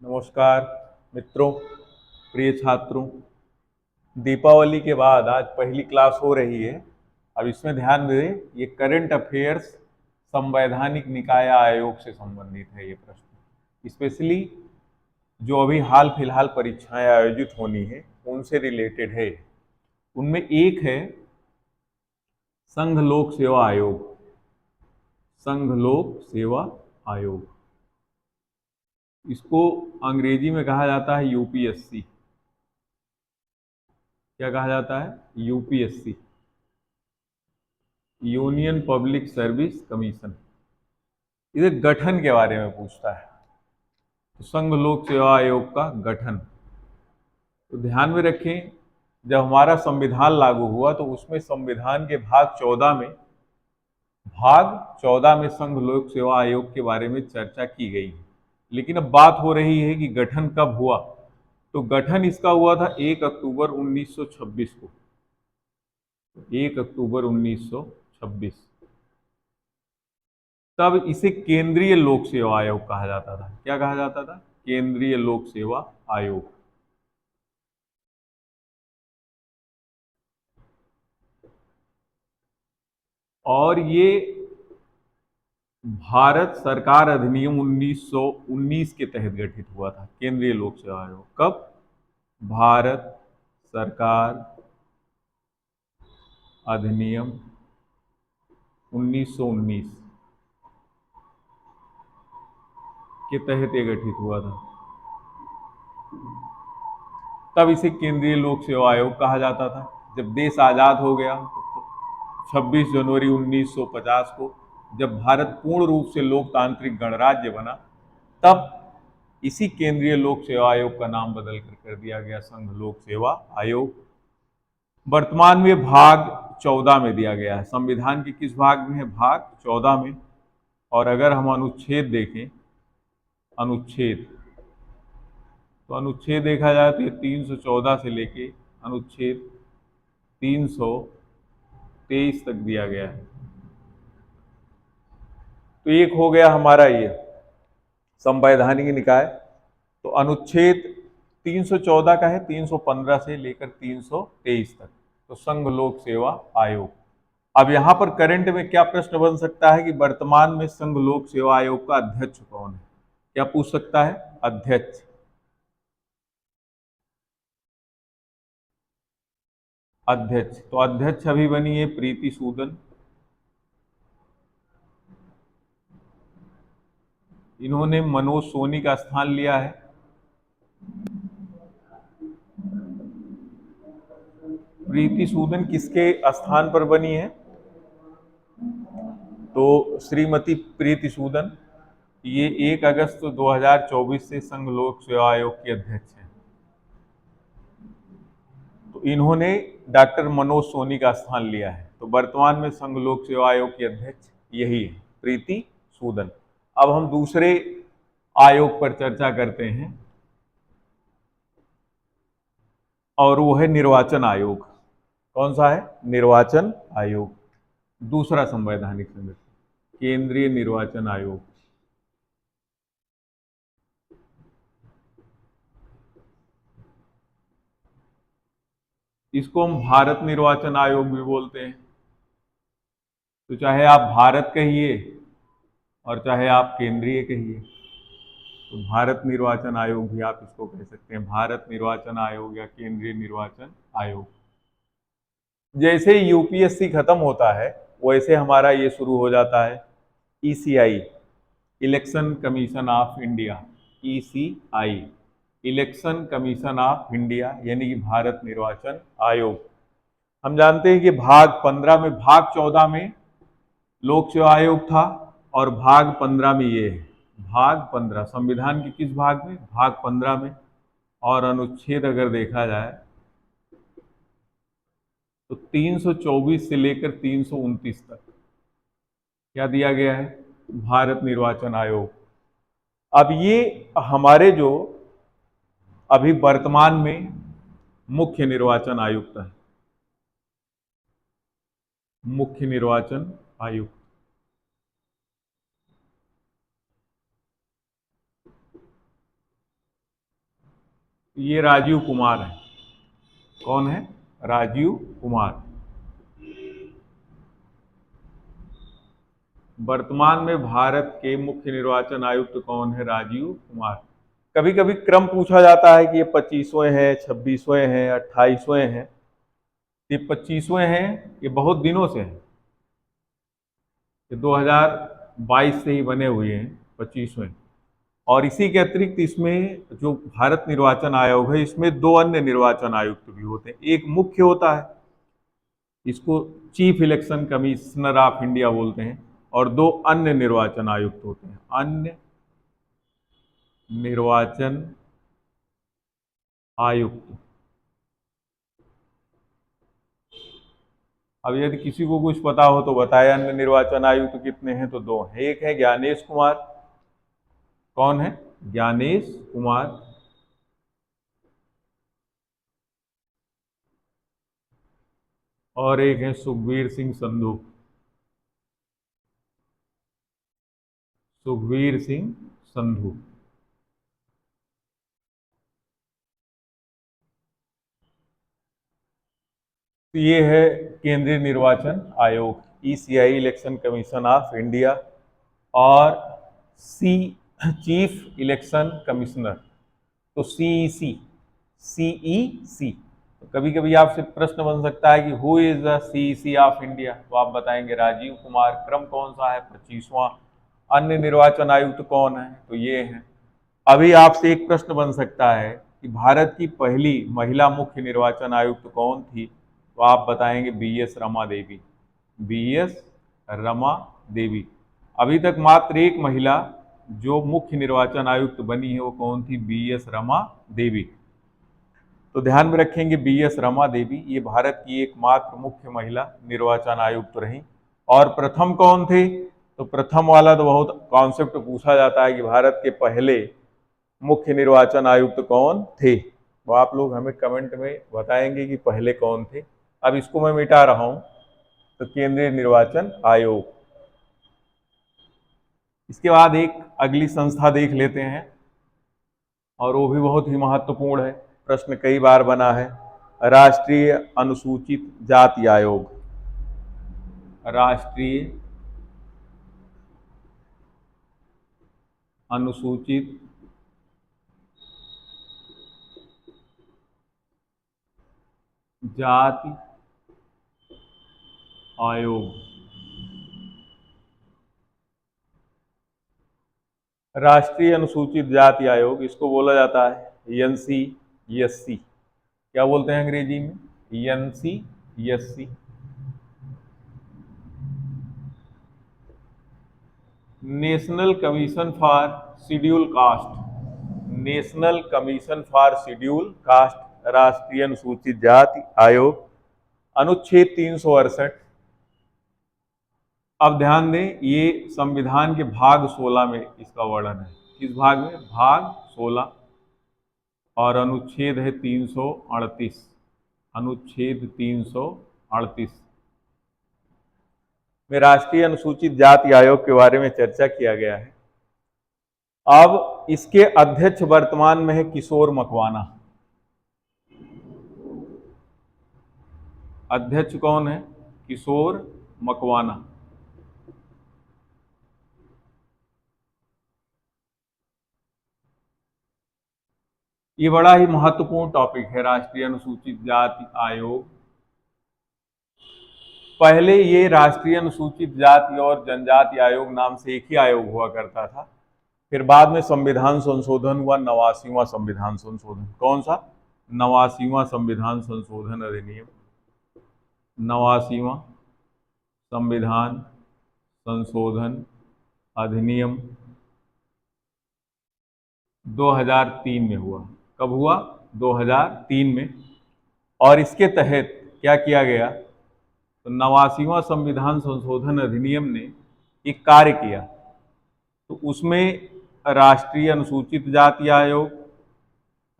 नमस्कार मित्रों, प्रिय छात्रों। दीपावली के बाद आज पहली क्लास हो रही है। अब इसमें ध्यान दें, ये करंट अफेयर्स संवैधानिक निकाय आयोग से संबंधित है। ये प्रश्न स्पेशली जो अभी हाल फिलहाल परीक्षाएं आयोजित होनी है उनसे रिलेटेड है। उनमें एक है संघ लोक सेवा आयोग। संघ लोक सेवा आयोग, इसको अंग्रेजी में कहा जाता है यूपीएससी। क्या कहा जाता है? UPSC, union public service commission. इसे गठन के बारे में पूछता है। तो संघ लोक सेवा आयोग का गठन, तो ध्यान में रखें, जब हमारा संविधान लागू हुआ तो उसमें संविधान के भाग 14 में संघ लोक सेवा आयोग के बारे में चर्चा की गई है। लेकिन अब बात हो रही है कि गठन कब हुआ। तो गठन इसका हुआ था 1 अक्टूबर 1926 को। 1 अक्टूबर 1926। तब इसे केंद्रीय लोक सेवा आयोग कहा जाता था। क्या कहा जाता था? केंद्रीय लोक सेवा आयोग। और ये भारत सरकार अधिनियम 1919 के तहत गठित हुआ था। केंद्रीय लोक सेवा आयोग कब? भारत सरकार अधिनियम 1919 के तहत ये गठित हुआ था। तब इसे केंद्रीय लोक सेवा आयोग कहा जाता था। जब देश आजाद हो गया तो 26 जनवरी 1950 को, जब भारत पूर्ण रूप से लोकतांत्रिक गणराज्य बना, तब इसी केंद्रीय लोक सेवा आयोग का नाम बदल कर दिया गया संघ लोक सेवा आयोग। वर्तमान में भाग 14 में दिया गया है। संविधान के किस भाग में है? भाग 14 में। और अगर हम अनुच्छेद देखें, अनुच्छेद, तो अनुच्छेद देखा जाए तो ये 314 से लेके अनुच्छेद 323 तक दिया गया है। तो एक हो गया हमारा ये संवैधानिक निकाय। तो अनुच्छेद 314 का है 315 से लेकर 323 तक, तो संघ लोक सेवा आयोग। अब यहां पर करंट में क्या प्रश्न बन सकता है कि वर्तमान में संघ लोक सेवा आयोग का अध्यक्ष कौन है? क्या पूछ सकता है? अध्यक्ष। अध्यक्ष, तो अध्यक्ष अभी बनी है प्रीति सूदन। इन्होंने मनोज सोनी का स्थान लिया है। प्रीति सूदन किसके स्थान पर बनी है? तो श्रीमती प्रीति सूदन ये 1 अगस्त 2024 से संघ लोक सेवा आयोग की अध्यक्ष हैं। तो इन्होंने डॉक्टर मनोज सोनी का स्थान लिया है। तो वर्तमान में संघ लोक सेवा आयोग की अध्यक्ष यही है, प्रीति सूदन। अब हम दूसरे आयोग पर चर्चा करते हैं, और वो है निर्वाचन आयोग। कौन सा है? निर्वाचन आयोग। दूसरा संवैधानिक संगठन, केंद्रीय निर्वाचन आयोग। इसको हम भारत निर्वाचन आयोग भी बोलते हैं। तो चाहे आप भारत कहिए और चाहे आप केंद्रीय कहिए, तो भारत निर्वाचन आयोग भी आप इसको कह सकते हैं। भारत निर्वाचन आयोग या केंद्रीय निर्वाचन आयोग। जैसे यूपीएससी खत्म होता है वैसे हमारा ये शुरू हो जाता है ECI, election commission of India. ECI, election commission of India, यानी कि भारत निर्वाचन आयोग। हम जानते हैं कि भाग 14 में लोक सेवा आयोग था, और भाग 15 में ये है। भाग 15 संविधान के किस भाग में? भाग 15 में। और अनुच्छेद अगर देखा जाए तो 324 से लेकर 329 तक क्या दिया गया है? भारत निर्वाचन आयोग। अब ये हमारे जो अभी वर्तमान में मुख्य निर्वाचन आयुक्त है, मुख्य निर्वाचन आयुक्त। ये राजीव कुमार है। कौन है? राजीव कुमार। वर्तमान में भारत के मुख्य निर्वाचन आयुक्त कौन है? राजीव कुमार। कभी कभी क्रम पूछा जाता है कि ये 25वें हैं, 26वें हैं, 28वें हैं। ये 25वें हैं, ये बहुत दिनों से हैं, ये 2022 से ही बने हुए हैं 25वें। और इसी के अतिरिक्त इसमें जो भारत निर्वाचन आयोग है, इसमें दो अन्य निर्वाचन आयुक्त भी होते हैं। एक मुख्य होता है, इसको chief election commissioner of India बोलते हैं, और दो अन्य निर्वाचन आयुक्त होते हैं, अन्य निर्वाचन आयुक्त। अब यदि किसी को कुछ पता हो तो बताए, अन्य निर्वाचन आयुक्त कितने हैं? तो दो हैं। एक है ज्ञानेश कुमार। कौन है? ज्ञानेश कुमार। और एक है सुखबीर सिंह संधू। सुखबीर सिंह संधू। तो ये है केंद्रीय निर्वाचन आयोग, ECI, election commission of India. और सी, चीफ इलेक्शन कमिश्नर, तो सीईसी, सीईसी। तो कभी कभी आपसे प्रश्न बन सकता है कि who is the CEC of India, तो आप बताएंगे राजीव कुमार। क्रम कौन सा है? 25वां। अन्य निर्वाचन आयुक्त कौन है? तो ये है। अभी आपसे एक प्रश्न बन सकता है कि भारत की पहली महिला मुख्य निर्वाचन आयुक्त कौन थी? तो आप बताएंगे B S Rama Devi. B S Rama Devi. अभी तक मात्र एक महिला जो मुख्य निर्वाचन आयुक्त बनी है, वो कौन थी? B S Rama Devi. तो ध्यान में रखेंगे, बी एस रमा देवी ये भारत की एकमात्र मुख्य महिला निर्वाचन आयुक्त रही। और प्रथम कौन थे? तो प्रथम वाला तो बहुत कॉन्सेप्ट पूछा जाता है कि भारत के पहले मुख्य निर्वाचन आयुक्त कौन थे, वो आप लोग हमें कमेंट में बताएंगे कि पहले कौन थे। अब इसको मैं मिटा रहा हूं। तो केंद्रीय निर्वाचन आयोग। इसके बाद एक अगली संस्था देख लेते हैं, और वो भी बहुत ही महत्वपूर्ण है, प्रश्न कई बार बना है। राष्ट्रीय अनुसूचित जाति आयोग। राष्ट्रीय अनुसूचित जाति आयोग। राष्ट्रीय अनुसूचित जाति आयोग, इसको बोला जाता है एनसीईएससी। क्या बोलते हैं अंग्रेजी में? NCESC. National commission for schedule caste. National commission for schedule caste, राष्ट्रीय अनुसूचित जाति आयोग। अनुच्छेद 368। अब ध्यान दें, ये संविधान के भाग 16 में इसका वर्णन है। किस भाग में? भाग 16। और अनुच्छेद है 338। अनुच्छेद 338 में राष्ट्रीय अनुसूचित जाति आयोग के बारे में चर्चा किया गया है। अब इसके अध्यक्ष वर्तमान में है किशोर मकवाना। अध्यक्ष कौन है? किशोर मकवाना। ये बड़ा ही महत्वपूर्ण टॉपिक है, राष्ट्रीय अनुसूचित जाति आयोग। पहले ये राष्ट्रीय अनुसूचित जाति और जनजाति आयोग नाम से एक ही आयोग हुआ करता था। फिर बाद में संविधान संशोधन हुआ, 89वां संविधान संशोधन। कौन सा? 89वां संविधान संशोधन अधिनियम। 89वां संविधान संशोधन अधिनियम 2003 में हुआ। कब हुआ? 2003 में। और इसके तहत क्या किया गया? तो 89वां संविधान संशोधन अधिनियम ने एक कार्य किया। तो उसमें राष्ट्रीय अनुसूचित जाति आयोग,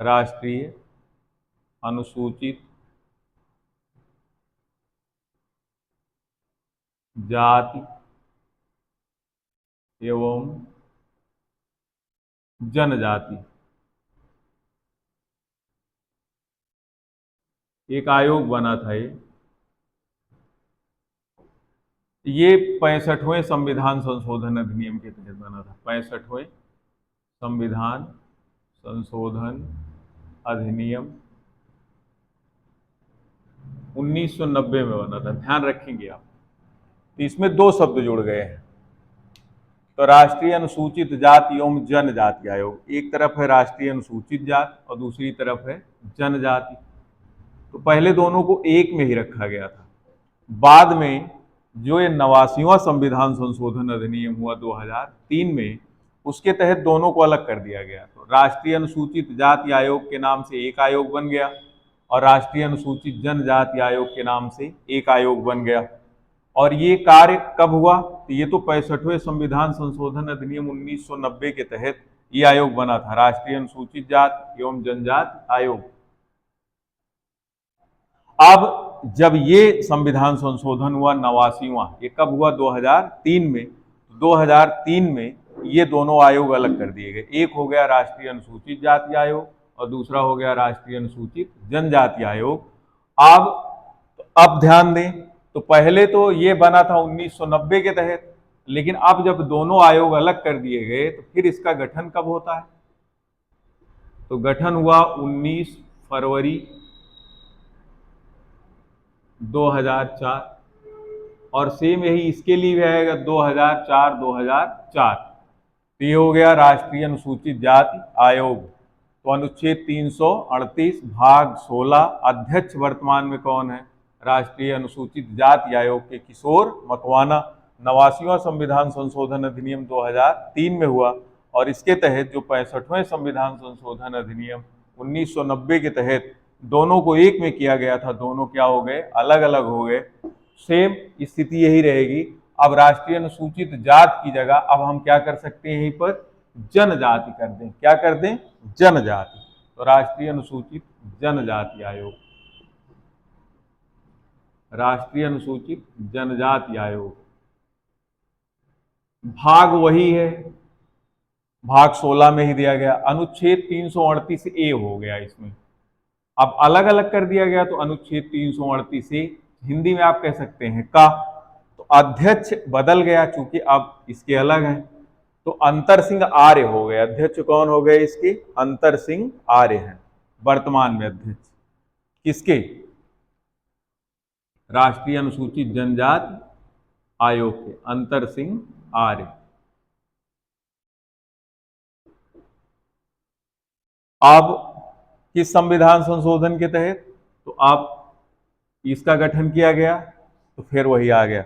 राष्ट्रीय अनुसूचित जाति एवं जनजाति एक आयोग बना था ये 65वें संविधान संशोधन अधिनियम के तहत बना था। 65वें संविधान संशोधन अधिनियम 1990 में बना था, ध्यान रखेंगे आप। तो इसमें दो शब्द जुड़ गए हैं। तो राष्ट्रीय अनुसूचित जाति एवं जनजाति आयोग, एक तरफ है राष्ट्रीय अनुसूचित जाति और दूसरी तरफ है जनजाति। तो पहले दोनों को एक में ही रखा गया था। बाद में जो ये 89वां संविधान संशोधन अधिनियम हुआ 2003 में, उसके तहत दोनों को अलग कर दिया गया। तो राष्ट्रीय अनुसूचित जाति आयोग के नाम से एक आयोग बन गया और राष्ट्रीय अनुसूचित जनजाति आयोग के नाम से एक आयोग बन गया। और ये कार्य कब हुआ? तो ये तो 65वें संविधान संशोधन अधिनियम 1990 के तहत ये आयोग बना था, राष्ट्रीय अनुसूचित जाति एवं जनजाति आयोग। अब जब ये संविधान संशोधन हुआ 89वां, ये कब हुआ? 2003 में। 2003 में ये दोनों आयोग अलग कर दिए गए। एक हो गया राष्ट्रीय अनुसूचित जाति आयोग और दूसरा हो गया राष्ट्रीय अनुसूचित जनजाति आयोग। अब ध्यान दें, तो पहले तो ये बना था 1990 के तहत, लेकिन अब जब दोनों आयोग अलग कर दिए गए तो फिर इसका गठन कब होता है? तो गठन हुआ 19 फरवरी 2004 और सेम यही इसके लिए भी आएगा 2004। तो ये हो गया राष्ट्रीय अनुसूचित जाति आयोग। तो अनुच्छेद 338 भाग 16 अध्यक्ष वर्तमान में कौन है? राष्ट्रीय अनुसूचित जाति आयोग के किशोर मकवाना। 89वां संविधान संशोधन अधिनियम 2003 में हुआ और इसके तहत जो 65वें संविधान संशोधन अधिनियम 1990 के तहत दोनों को एक में किया गया था, दोनों क्या हो गए? अलग अलग हो गए। सेम स्थिति यही रहेगी। अब राष्ट्रीय अनुसूचित जाति की जगह अब हम क्या कर सकते हैं? यहीं पर जनजाति कर दें। क्या कर दें? जनजाति। तो राष्ट्रीय अनुसूचित जनजाति आयोग, राष्ट्रीय अनुसूचित जनजाति आयोग। भाग वही है, भाग 16 में ही दिया गया। अनुच्छेद 338 ए हो गया इसमें। अब अलग अलग कर दिया गया तो अनुच्छेद 338 ए, हिंदी में आप कह सकते हैं का। तो अध्यक्ष बदल गया चूंकि अब इसके अलग हैं, तो अंतर सिंह आर्य हो गए। अध्यक्ष कौन हो गए इसके? अंतर सिंह आर्य हैं वर्तमान में अध्यक्ष। किसके? राष्ट्रीय अनुसूचित जनजाति आयोग के अंतर सिंह आर्य। अब किस संविधान संशोधन के तहत? तो अब इसका गठन किया गया तो फिर वही आ गया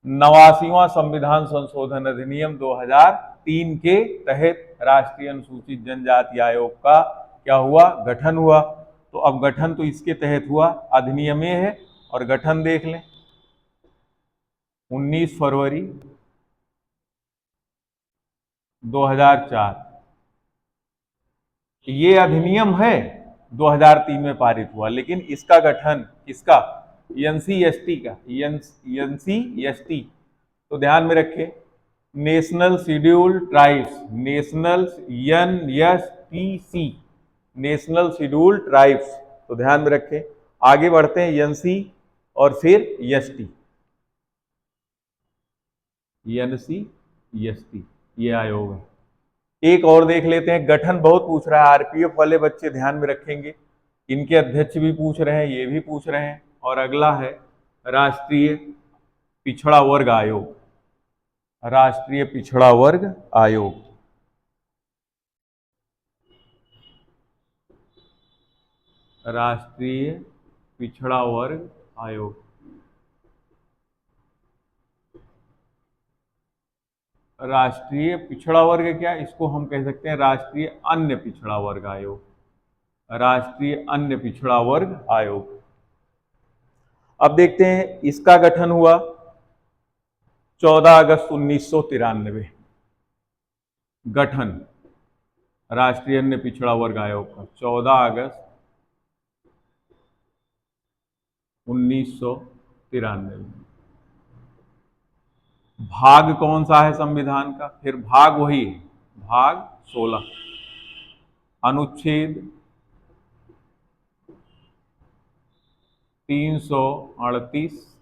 89वां संविधान संशोधन अधिनियम 2003 के तहत राष्ट्रीय अनुसूचित जनजाति आयोग का क्या हुआ? गठन हुआ। तो अब गठन तो इसके तहत हुआ, अधिनियम में है। और गठन देख लें, 19 फरवरी 2004। ये अधिनियम है 2003 में पारित हुआ, लेकिन इसका गठन किसका? एनसीएसटी का, एनसीएसटी। तो ध्यान में रखें, national scheduled tribes, national NSTC, national scheduled tribes. तो ध्यान में रखें, आगे बढ़ते हैं। एनसी और फिर एसटी, एनसीएसटी ये आयोग है। एक और देख लेते हैं, गठन बहुत पूछ रहा है, आरपीएफ वाले बच्चे ध्यान में रखेंगे, इनके अध्यक्ष भी पूछ रहे हैं, ये भी पूछ रहे हैं। और अगला है राष्ट्रीय पिछड़ा वर्ग आयोग, राष्ट्रीय पिछड़ा वर्ग आयोग। राष्ट्रीय पिछड़ा वर्ग आयोग, राष्ट्रीय पिछड़ा वर्ग क्या? इसको हम कह सकते हैं राष्ट्रीय अन्य पिछड़ा वर्ग आयोग, राष्ट्रीय अन्य पिछड़ा वर्ग आयोग। अब देखते हैं, इसका गठन हुआ 14 अगस्त 1993। गठन राष्ट्रीय अन्य पिछड़ा वर्ग आयोग का 14 अगस्त 1993। भाग कौन सा है संविधान का? फिर भाग वही है, भाग 16, अनुच्छेद 338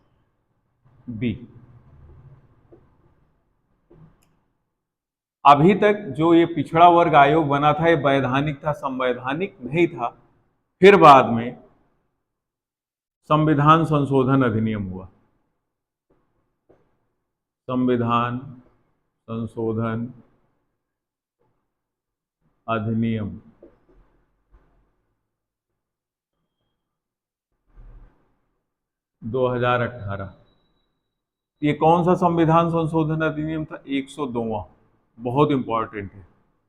बी। अभी तक जो ये पिछड़ा वर्ग आयोग बना था ये वैधानिक था, संवैधानिक नहीं था। फिर बाद में संविधान संशोधन अधिनियम हुआ, संविधान संशोधन अधिनियम 2018। ये कौन सा संविधान संशोधन अधिनियम था? 102वां, बहुत इंपॉर्टेंट है।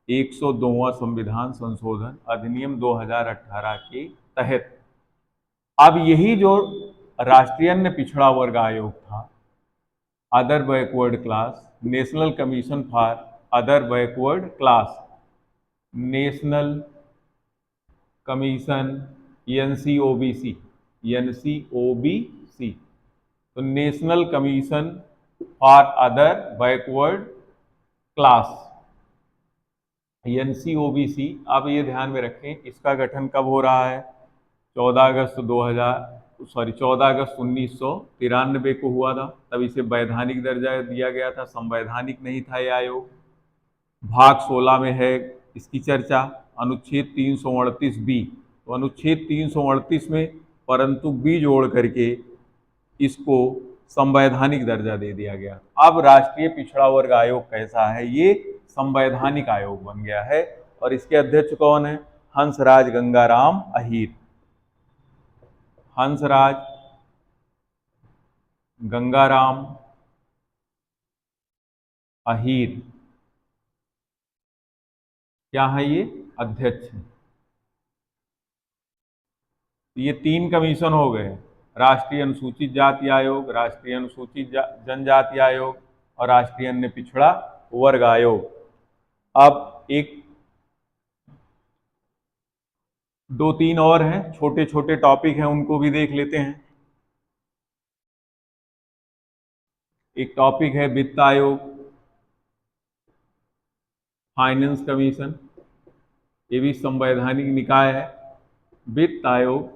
102वां संविधान संशोधन अधिनियम 2018 के तहत अब यही जो राष्ट्रीय अन्य पिछड़ा वर्ग आयोग था, other backward class, national commission for other backward class, national commission NCOBC, NCOBC, तो national commission for other backward class, NCOBC. आप ये ध्यान में रखें, इसका गठन कब हो रहा है? 14 अगस्त 1993 को हुआ था। तब इसे वैधानिक दर्जा दिया गया था, संवैधानिक नहीं था ये आयोग। भाग 16 में है इसकी चर्चा, अनुच्छेद 338 बी। तो अनुच्छेद 338 में परंतु बी जोड़ करके इसको संवैधानिक दर्जा दे दिया गया। अब राष्ट्रीय पिछड़ा वर्ग आयोग कैसा है? ये संवैधानिक आयोग बन गया है। और इसके अध्यक्ष कौन है? हंसराज गंगाराम अहीर। हंसराज गंगाराम अहीर क्या है? ये अध्यक्ष है। ये 3 कमीशन हो गए, राष्ट्रीय अनुसूचित जाति आयोग, राष्ट्रीय अनुसूचित जनजाति आयोग और राष्ट्रीय अन्य पिछड़ा वर्ग आयोग। अब एक 2-3 और हैं, छोटे छोटे टॉपिक हैं, उनको भी देख लेते हैं। एक टॉपिक है वित्त आयोग, फाइनेंस कमीशन, ये भी संवैधानिक निकाय है। वित्त आयोग,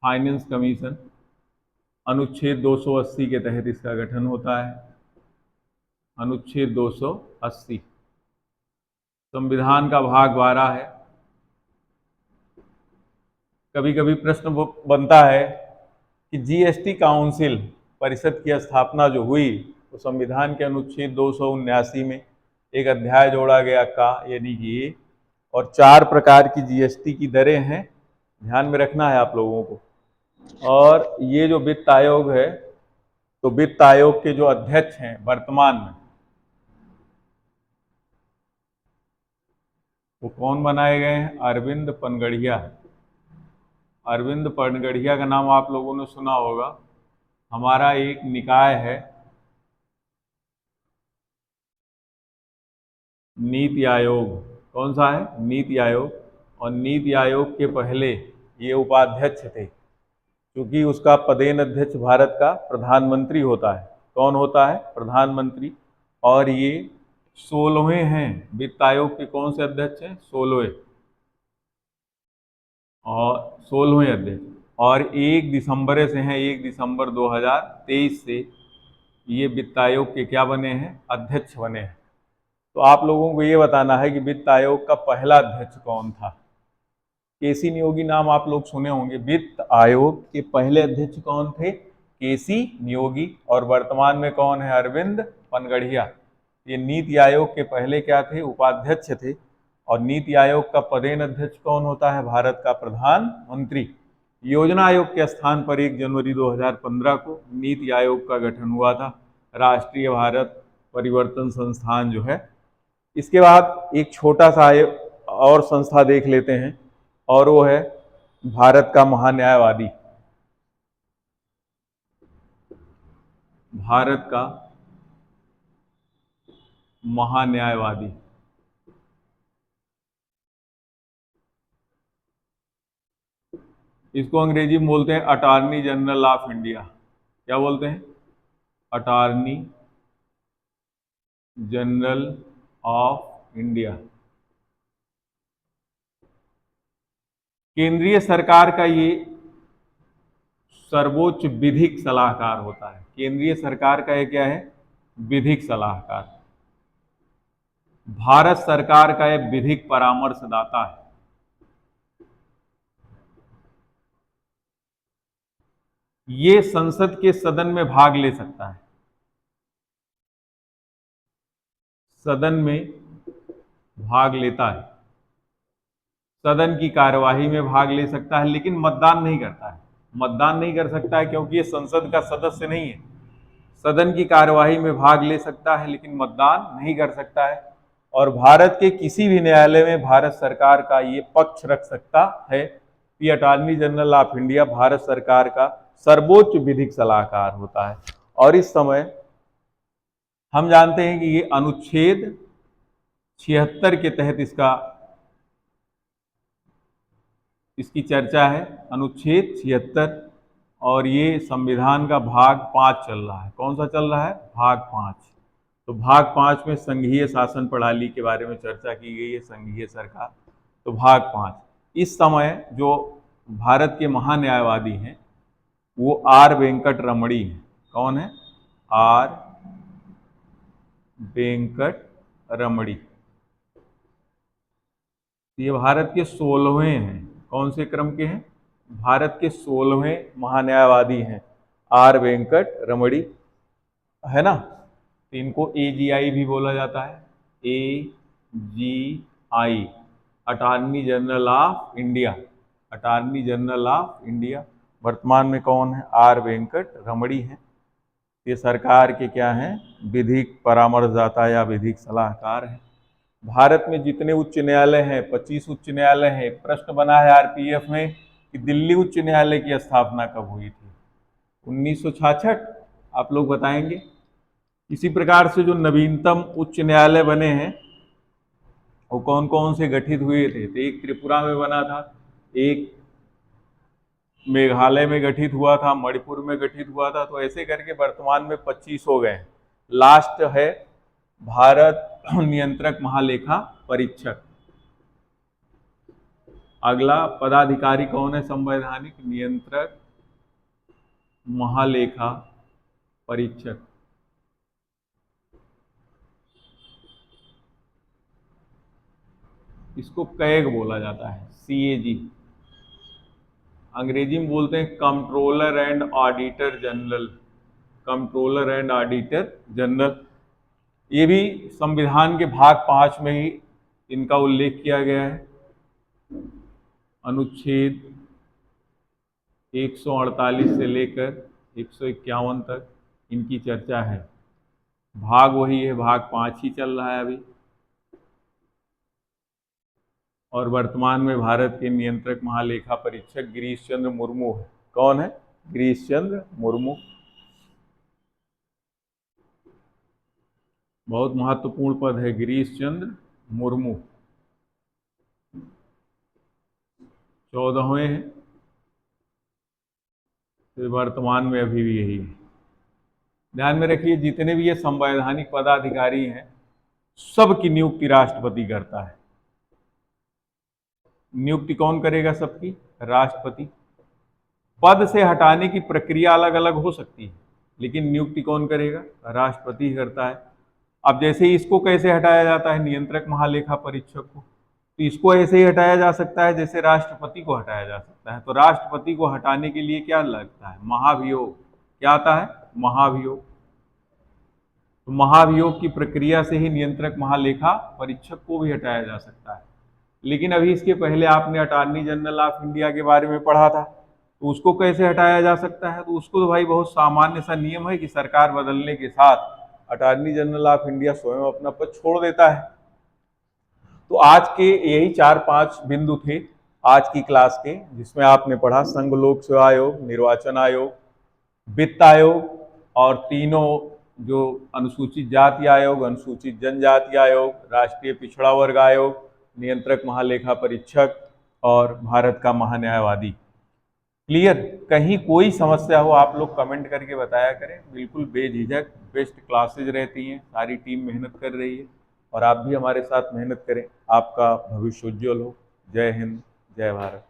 फाइनेंस कमीशन, अनुच्छेद 280 के तहत इसका गठन होता है। अनुच्छेद 280 संविधान का भाग 12 है। कभी कभी प्रश्न बनता है कि जीएसटी काउंसिल परिषद की स्थापना जो हुई तो संविधान के अनुच्छेद 279 में एक अध्याय जोड़ा गया का, यानी कि और 4 प्रकार की जीएसटी की दरें हैं, ध्यान में रखना है आप लोगों को। और ये जो वित्त आयोग है, तो वित्त आयोग के जो अध्यक्ष हैं वर्तमान में, वो कौन बनाए गए हैं? अरविंद पनगड़िया। अरविंद पनगड़िया का नाम आप लोगों ने सुना होगा। हमारा एक निकाय है नीति आयोग, कौन सा है? नीति आयोग। और नीति आयोग के पहले ये उपाध्यक्ष थे, क्योंकि उसका पदेन अध्यक्ष भारत का प्रधानमंत्री होता है। कौन होता है? प्रधानमंत्री। और ये 16वें हैं वित्त आयोग के। कौन से अध्यक्ष हैं? 16वें, और 16वें अध्यक्ष। और 1 दिसंबर से हैं, 1 दिसंबर 2023 से ये वित्त आयोग के क्या बने हैं? अध्यक्ष बने हैं। तो आप लोगों को ये बताना है कि वित्त आयोग का पहला अध्यक्ष कौन था? केसी नियोगी नाम आप लोग सुने होंगे। वित्त आयोग के पहले अध्यक्ष कौन थे? केसी नियोगी। और वर्तमान में कौन है? अरविंद पनगड़िया। ये नीति आयोग के पहले क्या थे? उपाध्यक्ष थे। और नीति आयोग का पदेन अध्यक्ष कौन होता है? भारत का प्रधानमंत्री। योजना आयोग के स्थान पर 1 जनवरी 2015 को नीति आयोग का गठन हुआ था, राष्ट्रीय भारत परिवर्तन संस्थान जो है। इसके बाद एक छोटा सा और संस्था देख लेते हैं, और वो है भारत का महान्यायवादी। भारत का महान्यायवादी, इसको अंग्रेजी में बोलते हैं अटॉर्नी जनरल ऑफ इंडिया। क्या बोलते हैं? Attorney general of India. केंद्रीय सरकार का ये सर्वोच्च विधिक सलाहकार होता है। केंद्रीय सरकार का ये क्या है? विधिक सलाहकार। भारत सरकार का ये विधिक परामर्शदाता है। ये संसद के सदन में भाग ले सकता है, सदन में भाग लेता है, सदन की कार्यवाही में भाग ले सकता है, लेकिन मतदान नहीं करता है। मतदान नहीं कर सकता है क्योंकि ये संसद का सदस्य नहीं है। सदन की कार्यवाही में भाग ले सकता है लेकिन मतदान नहीं कर सकता है। और भारत के किसी भी न्यायालय में भारत सरकार का ये पक्ष रख सकता है कि attorney general of India Bharat सरकार का सर्वोच्च विधिक सलाहकार होता है। और इस समय हम जानते हैं कि ये अनुच्छेद 76 के तहत इसकी चर्चा है, अनुच्छेद 76। और ये संविधान का भाग 5 चल रहा है। कौन सा चल रहा है? भाग 5। तो भाग 5 में संघीय शासन प्रणाली के बारे में चर्चा की गई है, संघीय सरकार। तो भाग 5 इस समय जो भारत के महान्यायवादी हैं वो आर वेंकट रमणी हैं। कौन है? आर वेंकट रमणी। ये भारत के 16वें हैं। कौन से क्रम के हैं? भारत के 16वें महान्यायवादी हैं आर वेंकट रमणी, है ना। तो इनको AGI भी बोला जाता है, AGI, attorney general of India. Attorney general of India वर्तमान में कौन है? आर वेंकट रमणी हैं। ये सरकार के क्या हैं? विधिक परामर्शदाता या विधिक सलाहकार हैं। भारत में जितने उच्च न्यायालय हैं, 25 उच्च न्यायालय हैं। प्रश्न बना है RPF में कि दिल्ली उच्च न्यायालय की स्थापना कब हुई थी? 1966। आप लोग बताएंगे। इसी प्रकार से जो नवीनतम उच्च न्यायालय बने हैं वो कौन कौन से गठित हुए थे? तो एक त्रिपुरा में बना था, एक मेघालय में गठित हुआ था, मणिपुर में गठित हुआ था। तो ऐसे करके वर्तमान में 25 हो गए। लास्ट है भारत नियंत्रक महालेखा परीक्षक। अगला पदाधिकारी कौन है? संवैधानिक नियंत्रक महालेखा परीक्षक। इसको कैग बोला जाता है, CAG। अंग्रेजी में बोलते हैं controller and auditor general. Controller and auditor general. ये भी संविधान के भाग 5 में ही इनका उल्लेख किया गया है। अनुच्छेद 148 से लेकर 151 तक इनकी चर्चा है। भाग वही है, भाग 5 ही चल रहा है अभी। और वर्तमान में भारत के नियंत्रक महालेखा परीक्षक गिरीश चंद्र मुर्मू है। कौन है? गिरीश चंद्र मुर्मू। बहुत महत्वपूर्ण पद है गिरीश चंद्र मुर्मू। 14वें हैं। तो वर्तमान में अभी भी यही है। ध्यान में रखिए, जितने भी ये संवैधानिक पदाधिकारी हैं सबकी नियुक्ति राष्ट्रपति करता है। नियुक्ति कौन करेगा सबकी? राष्ट्रपति। पद से हटाने की प्रक्रिया अलग अलग हो सकती है लेकिन नियुक्ति कौन करेगा? राष्ट्रपति करता है। अब जैसे इसको कैसे हटाया जाता है नियंत्रक महालेखा परीक्षक को? तो इसको ऐसे ही हटाया जा सकता है जैसे राष्ट्रपति को हटाया जा सकता है। तो राष्ट्रपति को हटाने के लिए क्या लगता है? महाभियोग। क्या आता है? महाभियोग। तो महाभियोग की प्रक्रिया से ही नियंत्रक महालेखा परीक्षक को भी हटाया जा सकता है। लेकिन अभी इसके पहले आपने अटॉर्नी जनरल ऑफ इंडिया के बारे में पढ़ा था, तो उसको कैसे हटाया जा सकता है? तो उसको तो भाई बहुत सामान्य सा नियम है कि सरकार बदलने के साथ अटॉर्नी जनरल ऑफ इंडिया स्वयं अपना पद छोड़ देता है। तो आज के यही 4-5 बिंदु थे आज की क्लास के, जिसमें आपने पढ़ा संघ लोक सेवा आयोग, निर्वाचन आयोग, वित्त आयोग और तीनों जो अनुसूचित जाति आयोग, अनुसूचित जनजाति आयोग, राष्ट्रीय पिछड़ा वर्ग आयोग, नियंत्रक महालेखा परीक्षक और भारत का महान्यायवादी। क्लियर? कहीं कोई समस्या हो आप लोग कमेंट करके बताया करें, बिल्कुल बेझिझक। बेस्ट क्लासेज रहती हैं, सारी टीम मेहनत कर रही है और आप भी हमारे साथ मेहनत करें। आपका भविष्य उज्ज्वल हो। जय हिंद, जय भारत।